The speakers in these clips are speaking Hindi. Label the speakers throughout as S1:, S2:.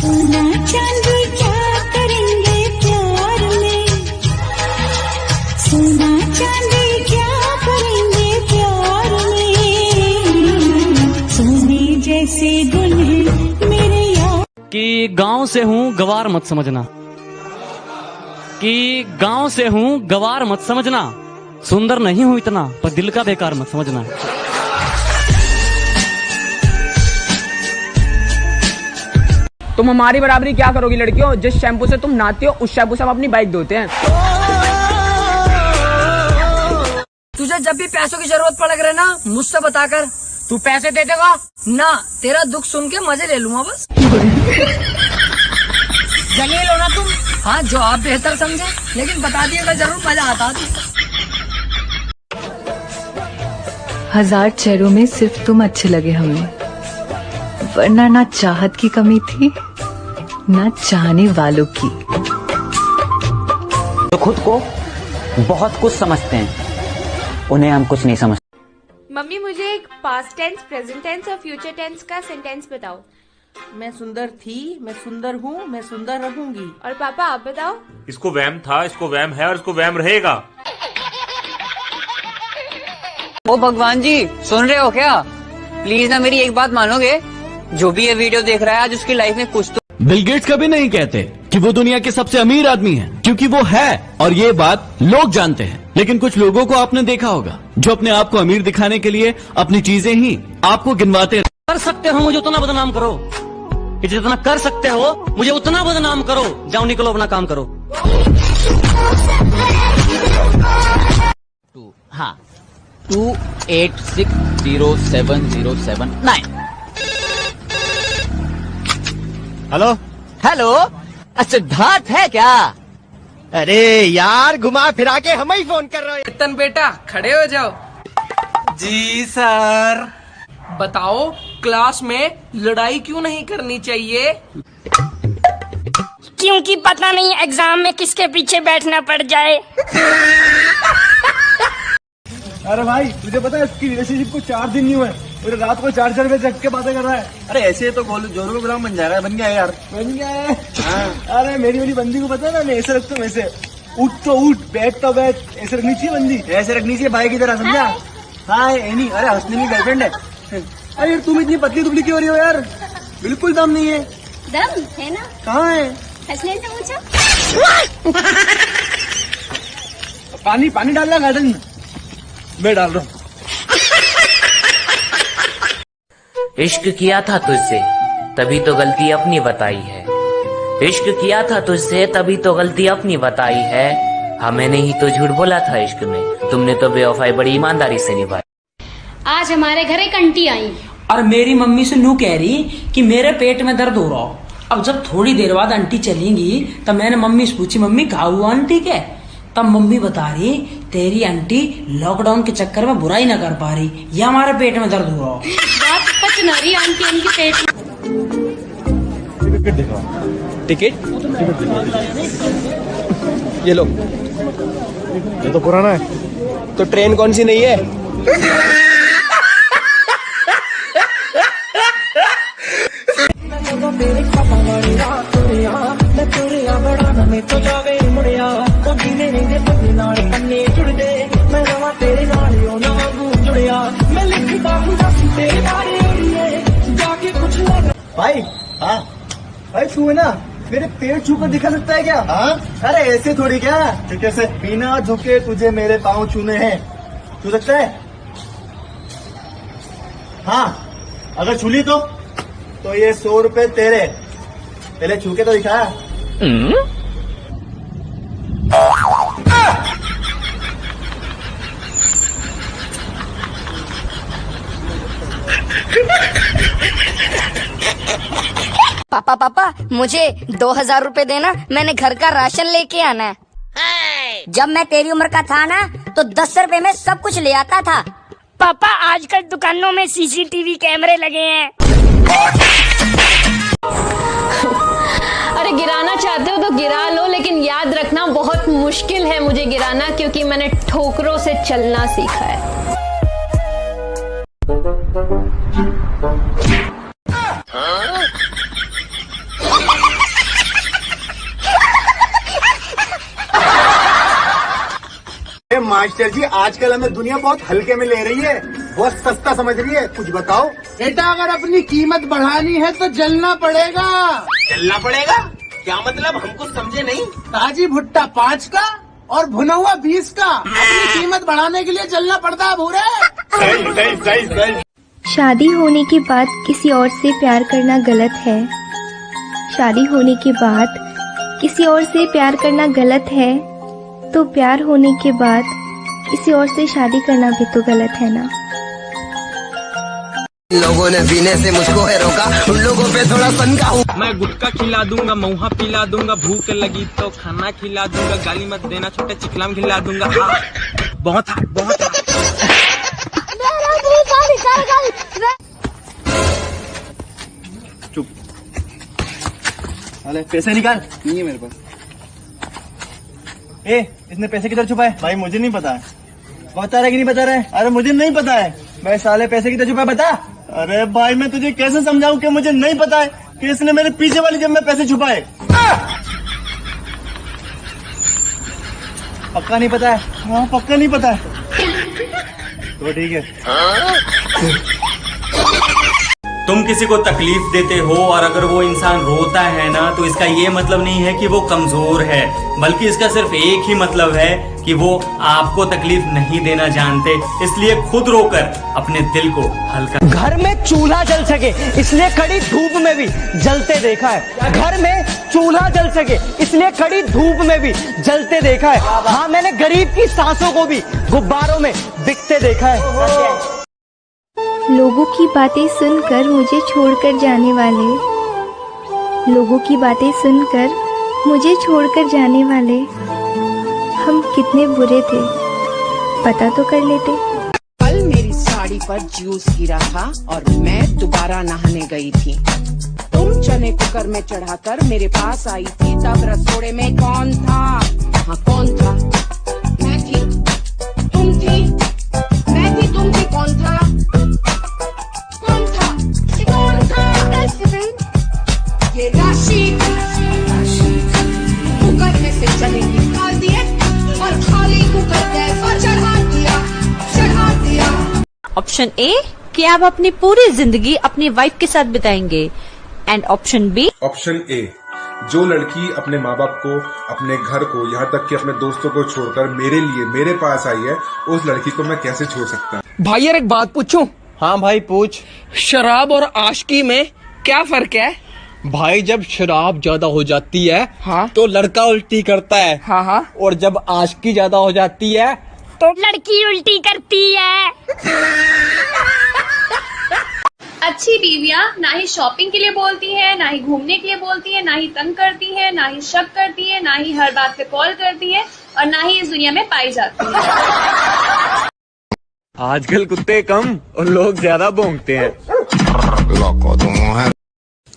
S1: सोना चांदी क्या करेंगे प्यार में, सोना चांदी क्या करेंगे प्यार में, सोने जैसे गुल है मेरे यार।
S2: कि गांव से हूँ गवार मत समझना, कि गांव से हूँ गवार मत समझना, सुंदर नहीं हूँ इतना पर दिल का बेकार मत समझना।
S3: तुम हमारी बराबरी क्या करोगी लड़कियों? जिस शैम्पू से तुम नहाती हो उस शैम्पू से हम अपनी बाइक धोते हैं।
S4: तुझे जब भी पैसों की जरूरत पड़ रही ना मुझसे बताकर।
S3: तू पैसे दे देगा
S4: ना, तेरा दुख सुन के मजे ले लूंगा बस।
S3: जलील हो ना तुम।
S4: हाँ, जो आप बेहतर समझे, लेकिन बता दिएगा जरूर, मजा आता है।
S5: हजार चेहरों में सिर्फ तुम अच्छे लगे हमें, वरना ना चाहत की कमी थी ना चाहने वालों की।
S6: तो खुद को बहुत कुछ समझते हैं, उन्हें हम कुछ नहीं समझते।
S7: मम्मी मुझे एक पास्ट टेंस, प्रेजेंट टेंस और फ्यूचर टेंस का सेंटेंस बताओ।
S8: मैं सुंदर थी, मैं सुंदर हूँ, मैं सुंदर रहूंगी।
S7: और पापा आप बताओ।
S9: इसको वहम था, इसको वहम है और इसको वहम रहेगा।
S6: ओ भगवान जी, सुन रहे हो क्या? प्लीज ना मेरी एक बात मानोगे? जो भी ये वीडियो देख रहा है आज उसकी लाइफ में कुछ तो।
S10: बिल गेट्स कभी नहीं कहते कि वो दुनिया के सबसे अमीर आदमी हैं, क्योंकि वो है और ये बात लोग जानते हैं। लेकिन कुछ लोगों को आपने देखा होगा जो अपने आप को अमीर दिखाने के लिए अपनी चीजें ही आपको गिनवाते।
S2: कर सकते हो मुझे उतना बदनाम करो, कि जितना कर सकते हो मुझे उतना बदनाम करो। जाओ निकलो, अपना काम करो।
S6: हाँ, 28607079।
S10: हेलो
S6: हेलो, सिद्धार्थ है क्या?
S10: अरे यार, घुमा फिरा के हमें ही फोन कर रहे हो।
S3: चेतन बेटा खड़े हो जाओ।
S10: जी सर।
S3: बताओ क्लास में लड़ाई क्यों नहीं करनी चाहिए?
S7: क्योंकि पता नहीं एग्जाम में किसके पीछे बैठना पड़ जाए।
S10: अरे भाई, तुझे पता है इसकी रिलेशनशिप को 4 दिन नहीं हुए, और रात को 4 बजे जग के बातें कर रहा है। अरे ऐसे तो जोरू गुलाम बन जाएगा। बन गया यार, बन गया है। हाँ। अरे मेरी वाली बंदी को पता है ना, मैं ऐसे रखता हूँ, ऐसे उठ तो उठ, बैठ तो बैठ, ऐसे रखनी चाहिए बंदी, ऐसे रखनी चाहिए भाई की तरह, समझा? हाँ नहीं, अरे हंसने की गर्लफ्रेंड है। अरे यार तुम इतनी पतली दुबली क्यों हो रही हो यार? बिल्कुल दम नहीं है।
S7: दम है ना?
S10: कहाँ है?
S7: हंसने से पूछो।
S10: पानी डालना गार्डन में, मैं डाल रहा हूँ।
S11: इश्क किया था तुझसे तभी तो गलती अपनी बताई है, इश्क किया था तुझसे तभी तो गलती अपनी बताई है। हमें नहीं तो झूठ बोला था इश्क में, तुमने तो बेवफाई बड़ी ईमानदारी से निभाई।
S7: आज हमारे घर एक आंटी आई
S4: और मेरी मम्मी से नू कह रही कि मेरे पेट में दर्द हो रहा। अब जब थोड़ी देर बाद आंटी चलेंगी तब मैंने मम्मी से पूछी, मम्मी कहा हुआ आंटी के? तब मम्मी बता रही, तेरी आंटी लॉकडाउन के चक्कर में बुराई ना कर पा रही, या हमारे पेट में दर्द हो रहा।
S7: बात पच ना रही आंटी उनके पेट में।
S10: टिकट ये लो। ये तो पुराना है। तो ट्रेन कौन सी नहीं है? भाई हाँ भाई, तू है ना मेरे पेट छू कर दिखा सकता है क्या? हाँ? अरे ऐसे थोड़ी, क्या कैसे? बिना झुके तुझे मेरे पाँव छूने हैं, छू सकता है? हाँ, अगर छू ली तो ये 100 रुपए तेरे। पहले छू के तो दिखा।
S7: पापा मुझे 2000 रुपए देना, मैंने घर का राशन लेके आना है। जब मैं तेरी उम्र का था ना तो 10 रुपए में सब कुछ ले आता था। पापा आजकल दुकानों में सीसीटीवी कैमरे लगे हैं।
S5: अरे गिराना चाहते हो तो गिरा लो, लेकिन याद रखना बहुत मुश्किल है मुझे गिराना, क्योंकि मैंने ठोकरों से चलना सीखा है।
S10: मास्टर जी, आजकल हमें दुनिया बहुत हल्के में ले रही है, बहुत सस्ता समझ रही है, कुछ बताओ।
S12: बेटा अगर अपनी कीमत बढ़ानी है तो जलना पड़ेगा।
S10: चलना पड़ेगा? क्या मतलब, हमको समझे नहीं।
S12: ताजी भुट्टा 5 का और भुना हुआ 20 का। अपनी कीमत बढ़ाने के लिए जलना पड़ता है भूरे।
S10: सही सही सही सही।
S1: शादी होने के बाद किसी और से प्यार करना गलत है। शादी होने के बाद किसी और से प्यार करना गलत है, तो प्यार होने के बाद किसी और से शादी करना भी तो गलत है ना।
S13: लोगों ने पीने से मुझको है रोका, उन लोगों पे थोड़ा सनका हूँ।
S14: मैं गुटखा खिला दूंगा, महुआ पिला दूंगा, भूख लगी तो खाना खिला दूंगा, गाली मत देना छोटे चिकलाम खिला दूंगा। बहुत
S10: चुप। अरे पैसे निकाल। नहीं है मेरे पास। इसने पैसे किधर छुपाए? भाई मुझे नहीं पता है। बता रहा है कि नहीं बता रहा है? अरे मुझे नहीं पता है। भाई साले पैसे किधर छुपाए बता। अरे भाई मैं तुझे कैसे समझाऊं कि मुझे नहीं पता है कि इसने मेरे पीछे वाली जेब में पैसे छुपाए। पक्का नहीं पता है? हाँ पक्का नहीं पता है। तो ठीक है।
S15: तुम किसी को तकलीफ देते हो और अगर वो इंसान रोता है ना, तो इसका ये मतलब नहीं है कि वो कमजोर है, बल्कि इसका सिर्फ एक ही मतलब है कि वो आपको तकलीफ नहीं देना जानते। इसलिए खुद रोकर अपने दिल को हल्का।
S16: घर में चूल्हा जल सके इसलिए कड़ी धूप में भी जलते देखा है। घर में चूल्हा जल सके इसलिए कड़ी धूप में भी जलते देखा है। हाँ मैंने गरीब की सांसों को भी गुब्बारों में बिकते देखा है।
S1: लोगों की बातें सुनकर मुझे छोड़कर जाने वाले, लोगों की बातें सुनकर मुझे छोड़कर जाने वाले, हम कितने बुरे थे पता तो कर लेते।
S17: कल मेरी साड़ी पर जूस गिरा था और मैं दोबारा नहाने गई थी। तुम चने कुकर में चढ़ाकर मेरे पास आई थी, तब रसोड़े में कौन था? हाँ कौन था? मैं थी, तुम थी, मैं थी, तुम थी, कौन था? ये राशि कुकर में से चने निकाल दिए और खाली कुकर गैस पर चढ़ा दिया।
S18: ऑप्शन ए कि आप अपनी पूरी जिंदगी अपनी वाइफ के साथ बिताएंगे, and option B.
S19: Option A, जो लड़की अपने माँ बाप को, अपने घर को, यहाँ तक कि अपने दोस्तों को छोड़कर मेरे लिए मेरे पास आई है, उस लड़की को मैं कैसे छोड़ सकता हूँ?
S3: भाई यार एक बात पूछूं?
S10: हाँ भाई पूछ।
S3: शराब और आशिकी में क्या फर्क है?
S10: भाई जब शराब ज्यादा हो जाती है हाँ तो लड़का उल्टी करता है।
S3: हाँ हाँ।
S10: और जब आशिकी ज्यादा हो जाती है
S7: तो लड़की उल्टी करती है।
S20: अच्छी बीवियां ना ही शॉपिंग के लिए बोलती है, ना ही घूमने के लिए बोलती है, ना ही तंग करती है, ना ही शक करती है, ना ही हर बात पे कॉल करती है, और ना ही इस दुनिया में पाई जाती है।
S10: आजकल कुत्ते कम और लोग ज्यादा भौंकते हैं।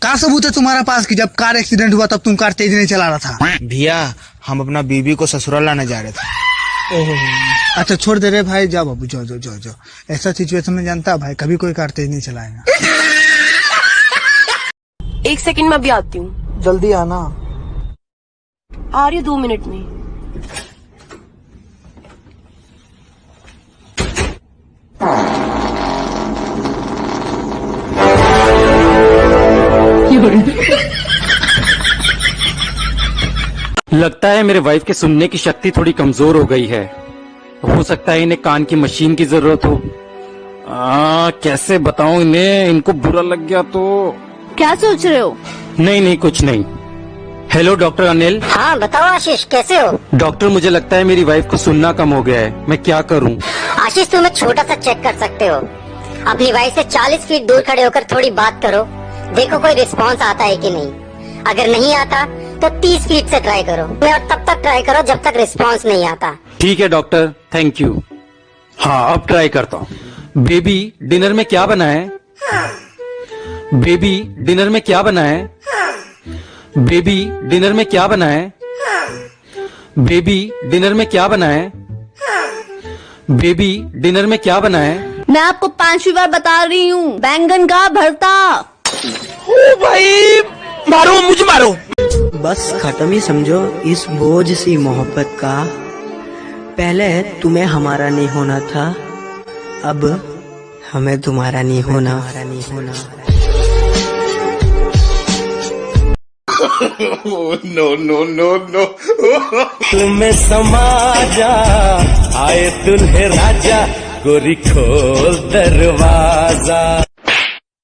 S12: क्या सबूत है तुम्हारे पास कि जब कार एक्सीडेंट हुआ तब तुम कार तेज नहीं चला रहा था? भैया हम अपना बीबी को ससुराल लाने जा रहे थे। अच्छा छोड़ दे रहे भाई, जाओ बाबू जाओ जाओ जाओ जाओ। ऐसा सिचुएशन में जानता है भाई कभी कोई कार तेज नहीं चलाएगा।
S21: 1 सेकंड में अभी आती हूँ।
S12: जल्दी आना।
S21: आ रही हूँ 2 मिनट में।
S2: लगता है मेरे वाइफ के सुनने की शक्ति थोड़ी कमजोर हो गई है। हो सकता है इन्हें कान की मशीन की जरूरत हो। कैसे बताऊं इन्हें, इनको बुरा लग गया तो।
S18: क्या सोच रहे हो?
S2: नहीं कुछ नहीं। Hello doctor Anil.
S7: हाँ बताओ आशीष, कैसे हो?
S2: डॉक्टर मुझे लगता है मेरी वाइफ को सुनना कम हो गया है, मैं क्या करूं?
S7: आशीष तुम एक छोटा सा चेक कर सकते हो। अपनी वाइफ से 40 फीट दूर खड़े होकर थोड़ी बात करो, देखो कोई रिस्पॉन्स आता है कि नहीं। अगर नहीं आता तो 30 फीट से ट्राई करो, और तब तक ट्राई करो जब तक रिस्पॉन्स नहीं आता।
S2: ठीक है डॉक्टर, थैंक यू। हाँ अब ट्राई करता हूँ। बेबी डिनर में क्या बना है? बेबी डिनर में क्या बना है? बेबी डिनर में क्या बना है? बेबी डिनर में क्या बना है? बेबी डिनर में क्या बना है?
S18: मैं आपको 5वीं बार बता रही हूँ, बैंगन का भरता।
S12: ओ भाई मारो, मुझे मारो। बस खत्म ही समझो इस बोझ सी मोहब्बत का
S8: पहले तुम्हें हमारा नहीं होना था, अब हमें तुम्हारा नहीं होना।
S10: नो नो नो नो
S22: तुम्हें समाजा आए दुल्हे राजा, गोरी खोल दरवाजा।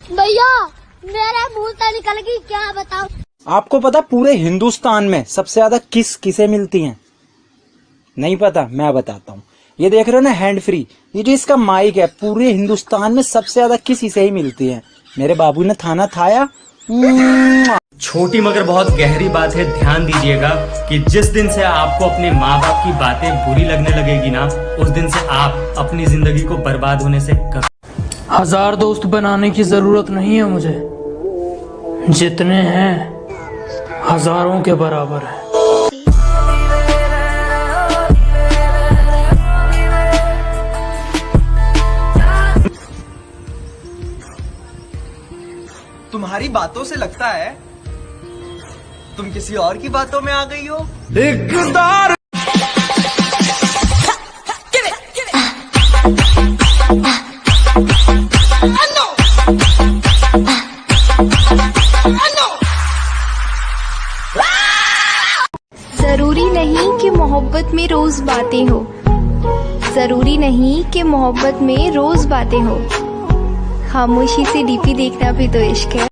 S23: भैया मेरा मुंह तो निकल गई, क्या बताऊं।
S24: आपको पता पूरे हिंदुस्तान में सबसे ज्यादा किस किसे मिलती हैं? नहीं पता? मैं बताता हूँ। ये देख रहे हो ना हैंड फ्री, ये जो इसका माइक है, पूरे हिंदुस्तान में सबसे ज्यादा किसी से ही मिलती है। मेरे बाबू ने थाना थाया।
S15: छोटी मगर बहुत गहरी बात है, ध्यान दीजिएगा कि जिस दिन से आपको अपने माँ बाप की बातें बुरी लगने लगेगी ना, उस दिन से आप अपनी जिंदगी को बर्बाद होने से कर।
S25: 1000 दोस्त बनाने की जरूरत नहीं है मुझे, जितने हैं हजारों के बराबर है।
S16: तुम्हारी बातों से लगता है तुम किसी और की बातों में आ गई हो।
S22: इकदार
S1: जरूरी नहीं कि मोहब्बत में रोज बातें हो, जरूरी नहीं कि मोहब्बत में रोज बातें हो, खामोशी से डीपी देखना भी तो इश्क है।